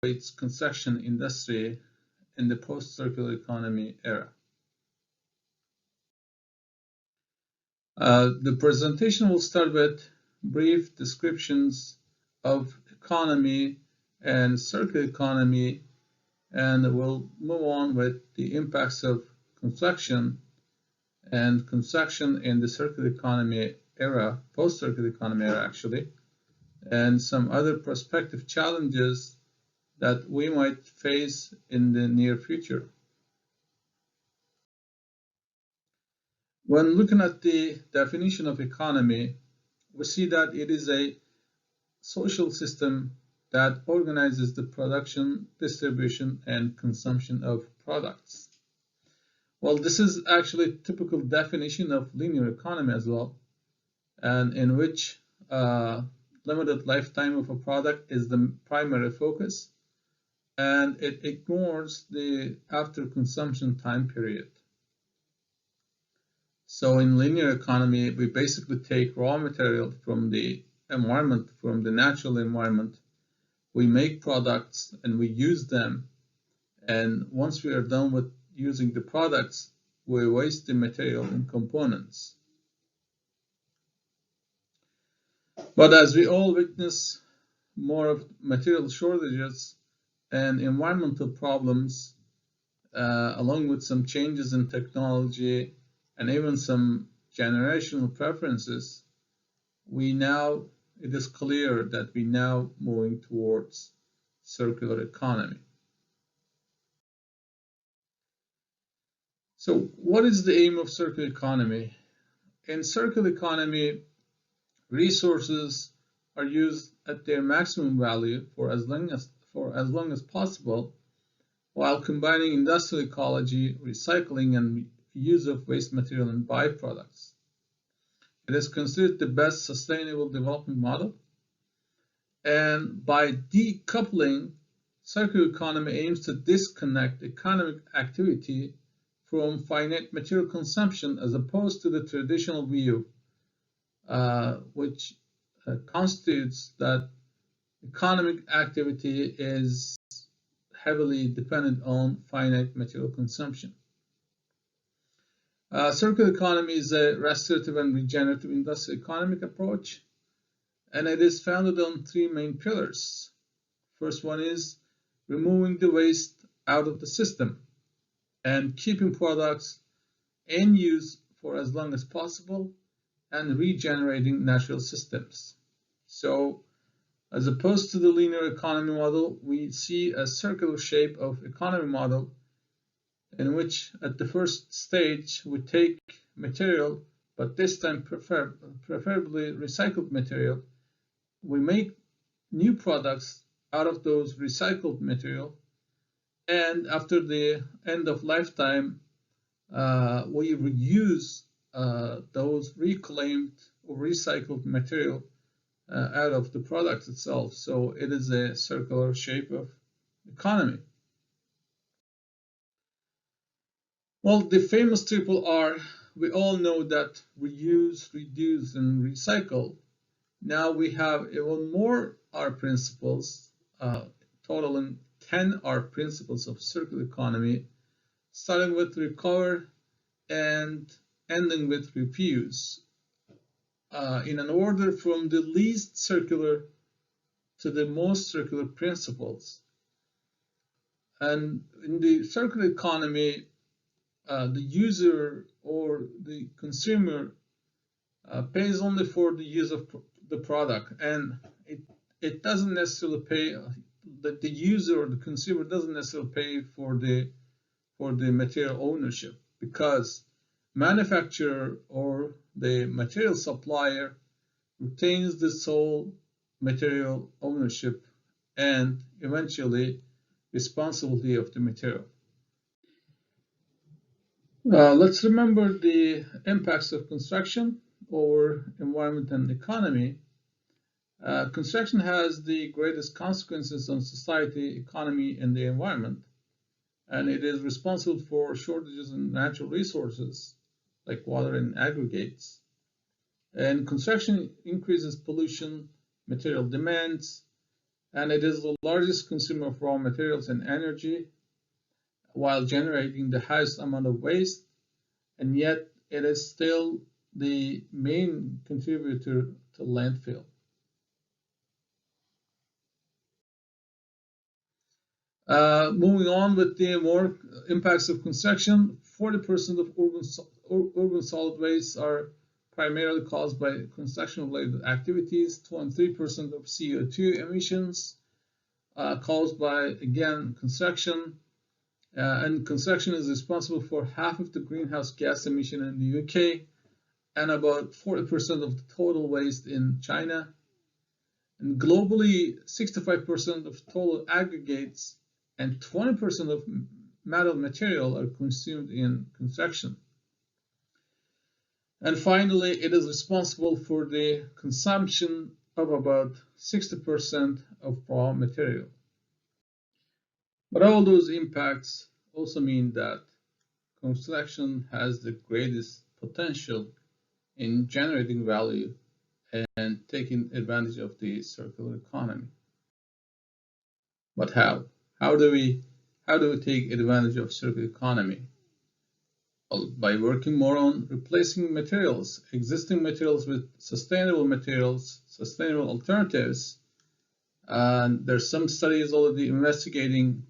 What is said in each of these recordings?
its construction industry in the post-circular economy era. The presentation will start with brief descriptions of economy and circular economy, and we'll move on with the impacts of construction and construction in the circular economy era, post-circular economy era actually, and some other prospective challenges that we might face in the near future. When looking at the definition of economy, we see that it is a social system that organizes the production, distribution, and consumption of products. Well, this is actually a typical definition of linear economy as well, and in which limited lifetime of a product is the primary focus, and it ignores the after consumption time period. So in linear economy, we basically take raw material from the environment, from the natural environment. We make products and we use them. And once we are done with using the products, we waste the material and components. But as we all witness more of material shortages and environmental problems, along with some changes in technology and even some generational preferences, it is clear that we now moving towards circular economy. So what is the aim of circular economy? In circular economy, resources are used at their maximum value for as long as possible, while combining industrial ecology, recycling, and use of waste material and byproducts. It is considered the best sustainable development model. And by decoupling, circular economy aims to disconnect economic activity from finite material consumption, as opposed to the traditional view, which constitutes that economic activity is heavily dependent on finite material consumption. Circular economy is a restorative and regenerative industrial economic approach, and it is founded on three main pillars. First one is removing the waste out of the system and keeping products in use for as long as possible and regenerating natural systems. So, as opposed to the linear economy model, we see a circular shape of economy model in which at the first stage we take material, but this time preferably recycled material. We make new products out of those recycled material, and after the end of lifetime, we reuse those reclaimed or recycled material out of the product itself. So it is a circular shape of economy. Well, the famous triple R, we all know that reuse, reduce, and recycle. Now we have even more R principles, totaling 10 R principles of circular economy, starting with recover and ending with refuse, in an order from the least circular to the most circular principles. And in the circular economy, the user or the consumer pays only for the use of the product, and it doesn't necessarily pay, the user or the consumer doesn't necessarily pay for the material ownership, because manufacturer or the material supplier retains the sole material ownership and eventually responsibility of the material. Let's remember the impacts of construction over environment and economy. Construction has the greatest consequences on society, economy, and the environment, and it is responsible for shortages in natural resources like water and aggregates. And construction increases pollution, material demands, and it is the largest consumer of raw materials and energy while generating the highest amount of waste, and yet it is still the main contributor to landfill. Moving on with the more impacts of construction, 40% of urban solid wastes are primarily caused by construction-related activities, 23% of CO2 emissions caused by, again, construction. And construction is responsible for half of the greenhouse gas emission in the UK and about 40% of the total waste in China. And globally, 65% of total aggregates and 20% of metal material are consumed in construction. And finally, it is responsible for the consumption of about 60% of raw material. But all those impacts also mean that construction has the greatest potential in generating value and taking advantage of the circular economy. But how? How do we take advantage of circular economy? Well, by working more on replacing materials, existing materials with sustainable materials, sustainable alternatives. And there's some studies already investigating,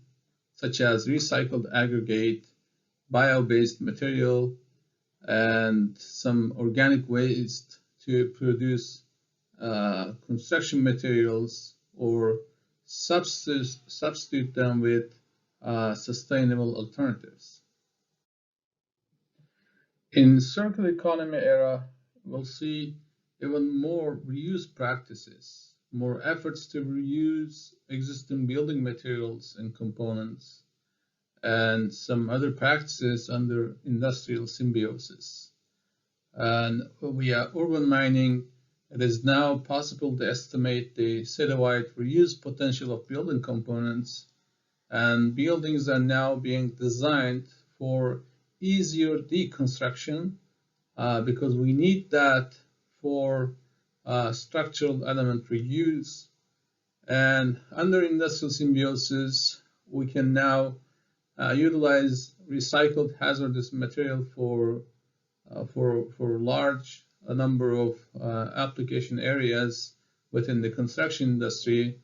such as recycled aggregate, bio-based material, and some organic waste to produce construction materials or substitute them with sustainable alternatives. In circular economy era, we'll see even more reuse practices, more efforts to reuse existing building materials and components, and some other practices under industrial symbiosis. And via urban mining, it is now possible to estimate the citywide reuse potential of building components, and buildings are now being designed for easier deconstruction because we need that for structural element reuse. And under industrial symbiosis, we can now utilize recycled hazardous material for large number of application areas within the construction industry.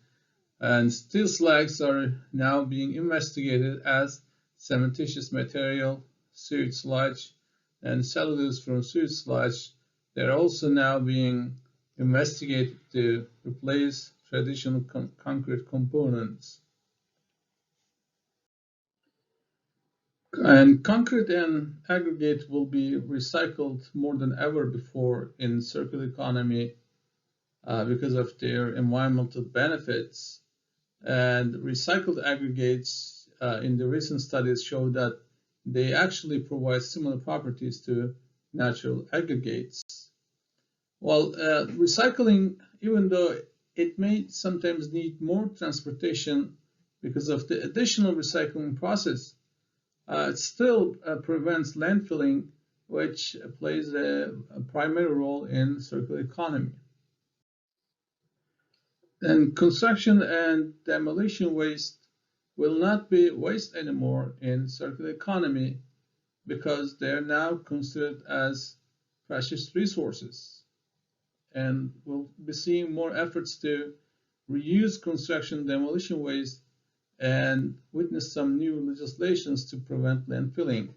And steel slags are now being investigated as cementitious material, sewage sludge, and cellulose from sewage sludge. They're also now being investigated to replace traditional concrete components. And concrete and aggregate will be recycled more than ever before in circular economy because of their environmental benefits. And recycled aggregates in the recent studies show that they actually provide similar properties to natural aggregates. Well, recycling, even though it may sometimes need more transportation because of the additional recycling process, it still prevents landfilling, which plays a primary role in circular economy. And construction and demolition waste will not be waste anymore in circular economy because they are now considered as precious resources. And we'll be seeing more efforts to reuse construction demolition waste and witness some new legislations to prevent landfilling.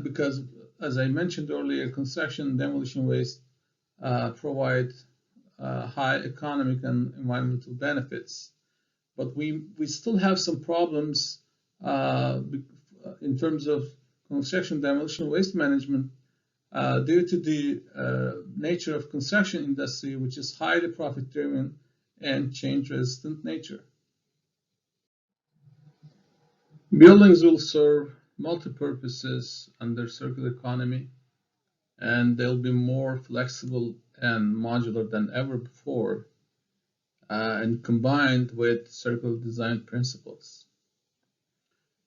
Because, as I mentioned earlier, construction and demolition waste provide high economic and environmental benefits. But we still have some problems in terms of construction demolition waste management due to the nature of construction industry, which is highly profit-driven and change-resistant nature. Buildings will serve multi-purposes under circular economy, and they'll be more flexible and modular than ever before, and combined with circular design principles.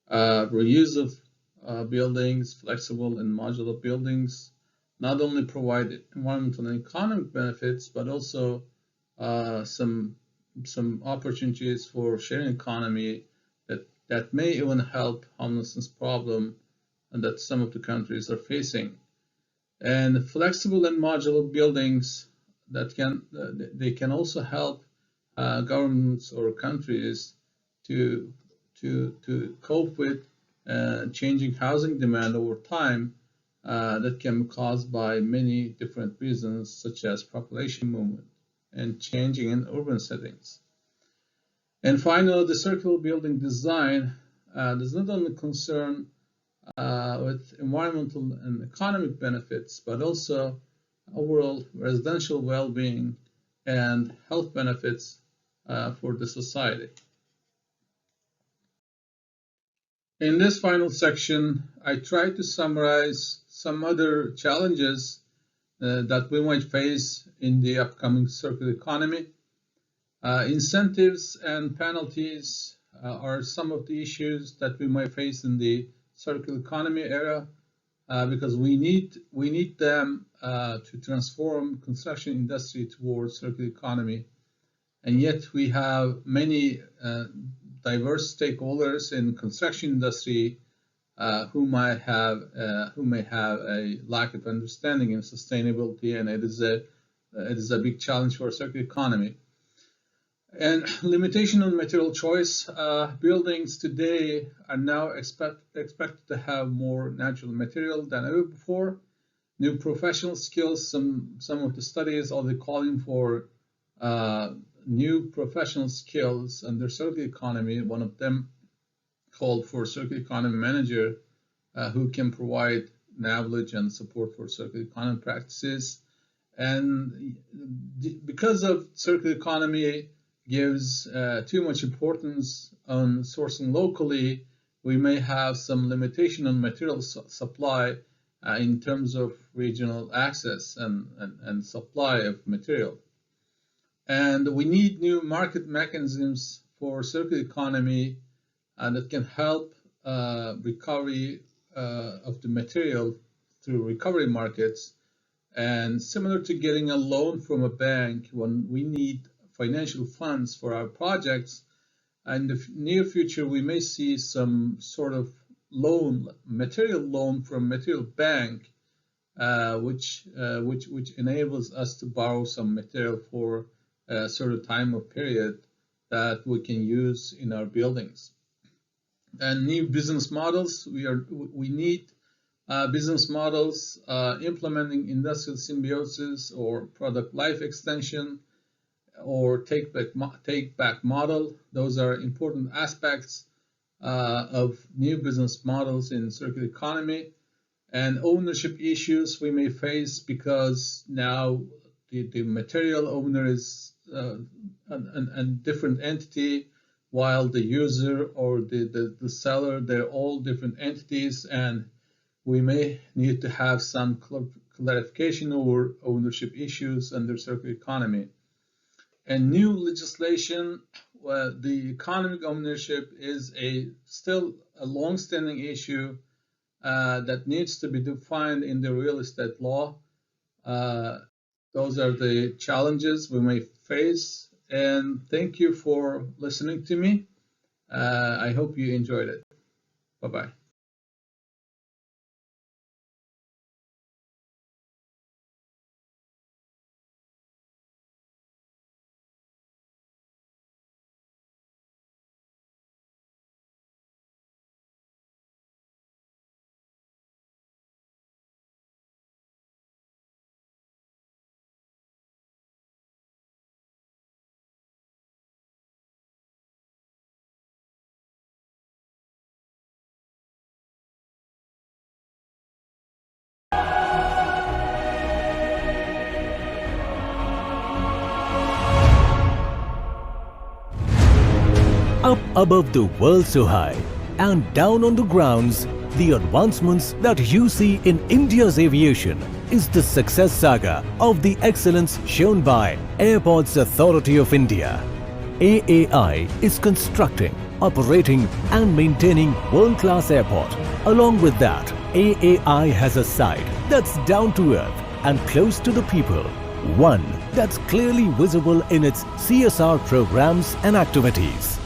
Reuse of buildings, flexible and modular buildings, not only provide environmental and economic benefits, but also some some opportunities for sharing economy that may even help homelessness problem and that some of the countries are facing. And flexible and modular buildings that can also help governments or countries to cope with changing housing demand over time that can be caused by many different reasons, such as population movement and changing in urban settings. And finally, the circular building design does not only concern with environmental and economic benefits, but also overall residential well-being and health benefits for the society. In this final section, I try to summarize some other challenges that we might face in the upcoming circular economy. Incentives and penalties are some of the issues that we might face in the circular economy era because we need them to transform construction industry towards circular economy, and yet we have many diverse stakeholders in construction industry who may have a lack of understanding in sustainability, and it is a big challenge for circular economy. And limitation on material choice. Buildings today are now expected to have more natural material than ever before. New professional skills. Some of the studies are calling for new professional skills under circular economy. One of them called for circular economy manager who can provide knowledge and support for circular economy practices. And because of circular economy gives too much importance on sourcing locally, we may have some limitation on material supply in terms of regional access and supply of material. And we need new market mechanisms for circular economy that can help recovery of the material through recovery markets. And similar to getting a loan from a bank when we need financial funds for our projects, in the near future we may see some sort of loan, material loan from material bank, which enables us to borrow some material for a certain time or period that we can use in our buildings. And new business models, we need business models implementing industrial symbiosis or product life extension or take back model. Those are important aspects of new business models in circular economy. And ownership issues we may face because now the material owner is a different entity, while the user or the seller, they're all different entities, and we may need to have some clarification over ownership issues under circular economy. And new legislation, the economic ownership is still a long-standing issue that needs to be defined in the real estate law. Those are the challenges we may face. And thank you for listening to me. I hope you enjoyed it. Bye-bye. Up above the world so high and down on the grounds, the advancements that you see in India's aviation is the success saga of the excellence shown by Airports Authority of India. AAI is constructing, operating and maintaining world-class airport. Along with that, AAI has a side that's down to earth and close to the people, one that's clearly visible in its CSR programs and activities.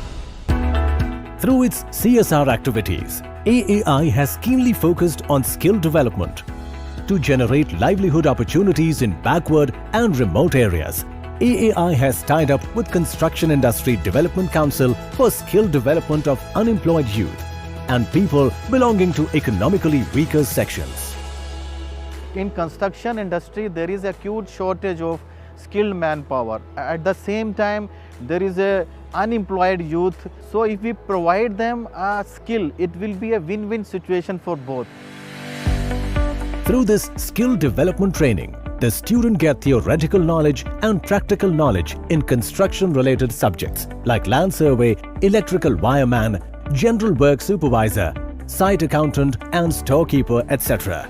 Through its CSR activities, AAI has keenly focused on skill development. To generate livelihood opportunities in backward and remote areas, AAI has tied up with Construction Industry Development Council for skill development of unemployed youth and people belonging to economically weaker sections. In construction industry, there is a huge shortage of skilled manpower. At the same time, there is a unemployed youth. So if we provide them a skill, it will be a win-win situation for both. Through this skill development training, the student get theoretical knowledge and practical knowledge in construction-related subjects like land survey, electrical wireman, general work supervisor, site accountant and storekeeper, etc.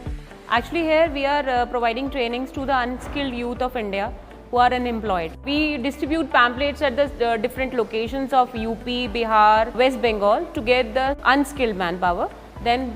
Actually, here we are providing trainings to the unskilled youth of India who are unemployed. We distribute pamphlets at the different locations of UP, Bihar, West Bengal to get the unskilled manpower. Then